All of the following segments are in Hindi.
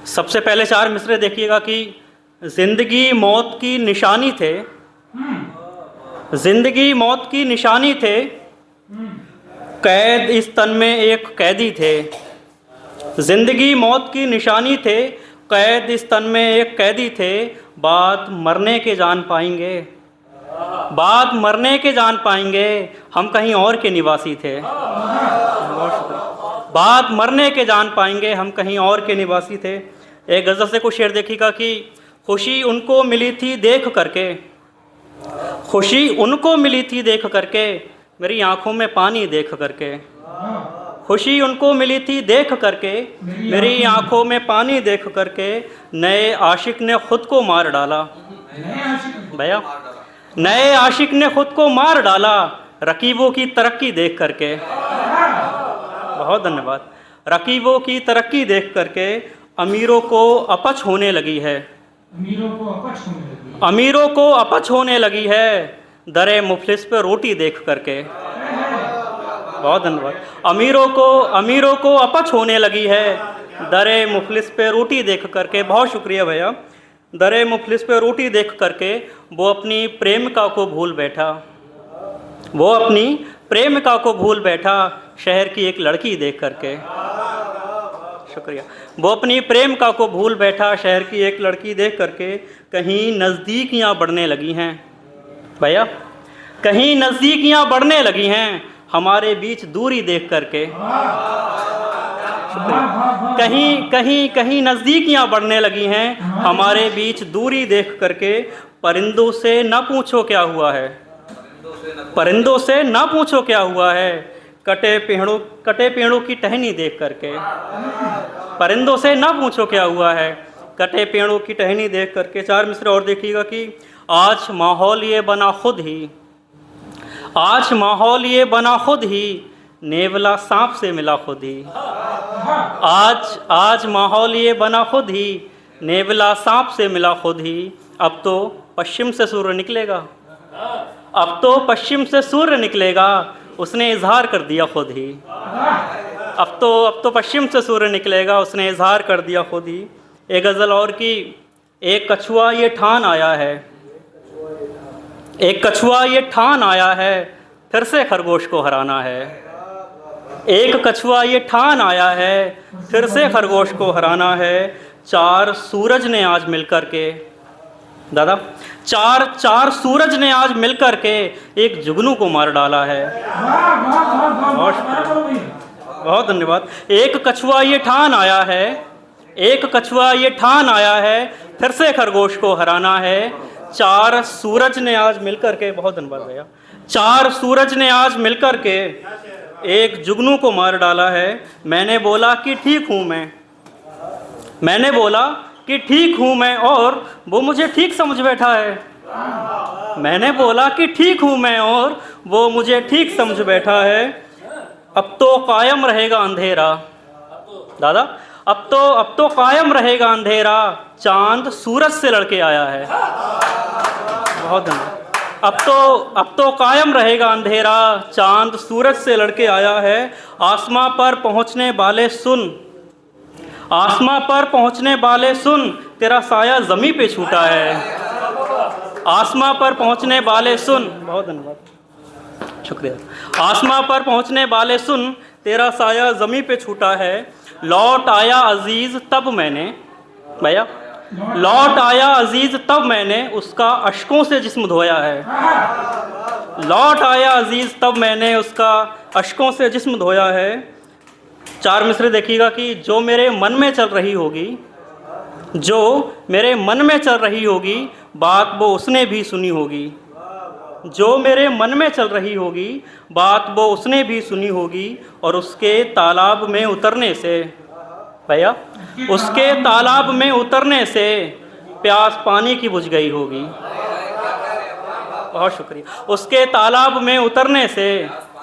सबसे पहले चार मिसरे देखिएगा कि जिंदगी मौत की निशानी थे, जिंदगी मौत की निशानी थे, कैद इस तन में एक कैदी थे। जिंदगी मौत की निशानी थे, कैद इस तन में एक कैदी थे। बात मरने के जान पाएंगे, बात मरने के जान पाएंगे, हम कहीं और के निवासी थे। बात मरने के जान पाएंगे, हम कहीं और के निवासी थे। एक गज़ल से कुछ शेर देखिएगा कि खुशी उनको मिली थी देख करके, खुशी उनको मिली थी देख करके, मेरी आंखों में पानी देख करके। खुशी उनको मिली थी देख करके, मेरी आंखों में पानी देख करके। नए आशिक ने खुद को मार डाला भैया, नए आशिक ने खुद को मार डाला, रकीबों की तरक्की देख करके। बहुत धन्यवाद। रकीबों की तरक्की देख करके अमीरों को अपच होने लगी है, अमीरों को अपच होने लगी, अमीरों को अपच होने लगी है, दरे मुफलिस पे रोटी देख करके। बहुत धन्यवाद। अमीरों को अपच होने लगी है, दरे मुफलिस पे रोटी देख करके। बहुत शुक्रिया भैया। दरे मुफलिस पे रोटी देख करके वो अपनी प्रेमिका को भूल बैठा, वो अपनी प्रेमिका को भूल बैठा, शहर की एक लड़की देख करके। शुक्रिया। वो अपनी प्रेमिका को भूल बैठा, शहर की एक लड़की देख करके। कहीं नज़दीकियाँ बढ़ने लगी हैं भैया, कहीं नज़दीकियाँ बढ़ने लगी हैं, हमारे बीच दूरी देख करके। कहीं कहीं कहीं नज़दीकियाँ बढ़ने लगी हैं, हमारे बीच दूरी देख करके। परिंदों से न पूछो क्या हुआ है, परिंदों से न पूछो क्या हुआ है, कटे पेड़ों की टहनी देख करके। परिंदों से न पूछो क्या हुआ है, कटे पेड़ों की टहनी देख करके। चार मिसरे और देखिएगा कि आज माहौल ये बना खुद ही, आज माहौल ये बना खुद ही, नेवला सांप से मिला खुद ही। आज माहौल ये बना खुद ही, नेवला सांप से मिला खुद ही। अब तो पश्चिम से सूर्य निकलेगा, अब तो पश्चिम से सूर्य निकलेगा, उसने इजहार कर दिया खुद ही। अब तो पश्चिम से सूर्य निकलेगा, उसने इजहार कर दिया खुद ही। एक गज़ल और की, एक कछुआ ये ठान आया है, एक कछुआ ये ठान आया है, फिर से खरगोश को हराना है। एक कछुआ ये ठान आया है, फिर से खरगोश को हराना है। चार सूरज ने आज मिलकर के, दादा चार सूरज ने आज मिलकर के एक जुगनू को मार डाला है। बहुत धन्यवाद। एक कछुआ ये ठान आया है, एक कछुआ ये ठान आया है, फिर से खरगोश को हराना है। चार सूरज ने आज मिलकर के, बहुत धन्यवाद भैया, चार सूरज ने आज मिलकर के एक जुगनू को मार डाला है। मैंने बोला कि ठीक हूँ मैं, मैंने बोला कि ठीक हूँ मैं, और वो मुझे ठीक समझ बैठा है। मैंने बोला कि ठीक हूँ मैं, और वो मुझे ठीक समझ बैठा है। अब तो कायम रहेगा अंधेरा दादा, अब तो कायम रहेगा अंधेरा, चांद सूरज से लड़के आया है। बहुत धन्यवाद। अब तो कायम रहेगा अंधेरा, चांद सूरज से लड़के आया है। आसमां पर पहुँचने वाले सुन, आसमां पर पहुँचने वाले सुन, तेरा साया ज़मीं पे छूटा है। आसमां पर पहुँचने वाले सुन, बहुत धन्यवाद, शुक्रिया। आसमां पर पहुँचने वाले सुन, तेरा साया ज़मीं पे छूटा है। लौट आया अजीज़ तब मैंने, भैया लौट आया अजीज़ तब मैंने उसका अश्कों से जिस्म धोया है। लौट आया अजीज़ तब मैंने उसका अश्कों से जिस्म धोया है। चार मिसरे देखिएगा कि जो मेरे मन में चल रही होगी, जो मेरे मन में चल रही होगी, बात वो उसने भी सुनी होगी। जो मेरे मन में चल रही होगी, बात वो उसने भी सुनी होगी। और उसके तालाब में उतरने से, भैया उसके तालाब में उतरने से प्यास पानी की बुझ गई होगी। बहुत शुक्रिया। उसके तालाब में उतरने से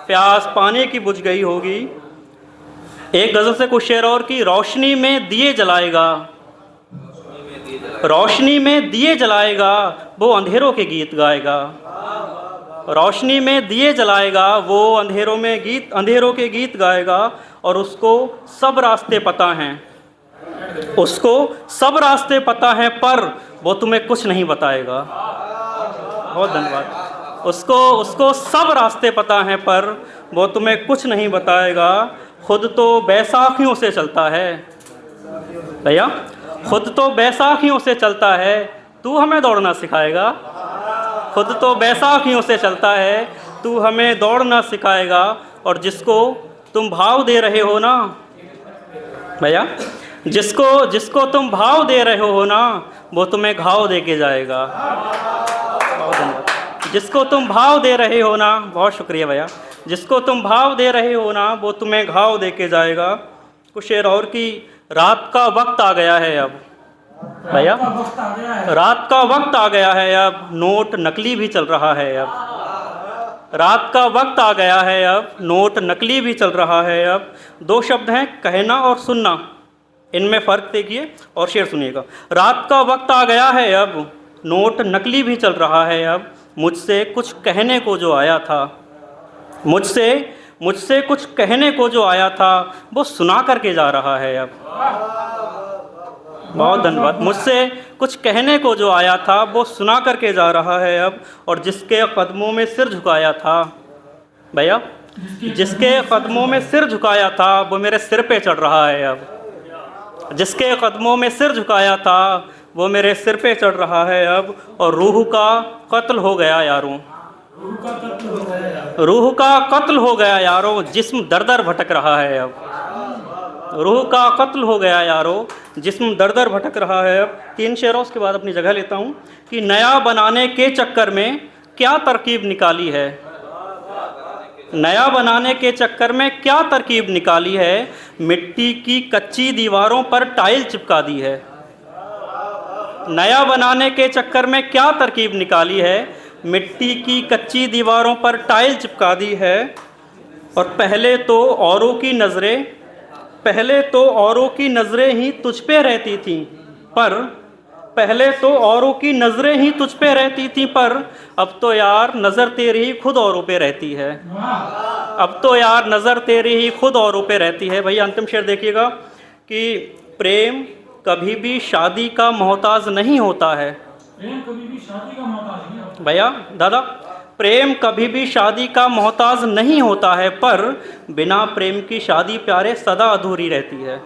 प्यास पानी की बुझ गई होगी। एक गज़ल से कुछ शेर और की, रोशनी में दिए जलाएगा, रोशनी में दिए जलाएगा, वो अंधेरों के गीत गाएगा। रोशनी में दिए जलाएगा, वो अंधेरों के गीत गाएगा। और उसको सब रास्ते पता हैं, उसको सब रास्ते पता है पर वो तुम्हें कुछ नहीं बताएगा। बहुत धन्यवाद। उसको उसको सब रास्ते पता है पर वो तुम्हें कुछ नहीं बताएगा। खुद तो बैसाखियों से चलता है भैया, खुद तो बैसाखियों से चलता है, तू हमें दौड़ना सिखाएगा। खुद तो बैसाखियों से चलता है, तू हमें दौड़ना सिखाएगा। और जिसको तुम भाव दे रहे हो ना भैया, जिसको तुम भाव दे रहे हो ना, वो तुम्हें घाव दे के जाएगा। बहुत धन्यवाद। जिसको तुम भाव दे रहे हो ना, बहुत शुक्रिया भैया, जिसको तुम भाव दे रहे हो ना, वो तुम्हें घाव दे के जाएगा। कुछ शेर और की, रात का वक्त आ गया है अब भैया, रात का वक्त आ गया है अब, नोट नकली भी चल रहा है अब। रात का वक्त आ गया है अब, नोट नकली भी चल रहा है अब। दो शब्द हैं, कहना और सुनना, इनमें फ़र्क देखिए और शेर सुनिएगा। रात का वक्त आ गया है अब, नोट नकली भी चल रहा है अब। मुझसे कुछ कहने को जो आया था, मुझसे कुछ कहने को जो आया था, वो सुना करके जा रहा है अब। बहुत धन्यवाद। मुझसे कुछ कहने को जो आया था, वो सुना करके जा रहा है अब। और जिसके कदमों में सिर झुकाया था भैया, जिसके कदमों में सिर झुकाया था, वो मेरे सिर पे चढ़ रहा है अब। जिसके कदमों में सिर झुकाया था, वो मेरे सिर पे चढ़ रहा है अब। और रूह का कत्ल हो गया यारों, रूह का कत्ल हो गया यारों, जिस्म दर दर भटक रहा है अब। रूह का कत्ल हो गया यारों, जिस्म दर दर भटक रहा है अब। 3 शेरों के बाद अपनी जगह लेता हूँ कि नया बनाने के चक्कर में क्या तरकीब निकाली है, नया बनाने के चक्कर में क्या तरकीब निकाली है। मिट्टी की कच्ची दीवारों पर टाइल चिपका दी है। नया बनाने के चक्कर में क्या तरकीब निकाली है, मिट्टी की कच्ची दीवारों पर टाइल चिपका दी है। और पहले तो औरों की नज़रें ही तुझ पे रहती थीं, पर पहले तो औरों की नज़रें ही तुझ पे रहती थीं, पर अब तो यार नज़र तेरी ही खुद औरों पे रहती है। अब तो यार नज़र तेरी ही खुद औरों पे रहती है। भैया अंतिम शेर देखिएगा कि प्रेम कभी भी शादी का मोहताज नहीं होता है। प्रेम कभी भी शादी का मोहताज नहीं होता भैया दादा, प्रेम कभी भी शादी का मोहताज नहीं होता है, पर बिना प्रेम की शादी प्यारे सदा अधूरी रहती है।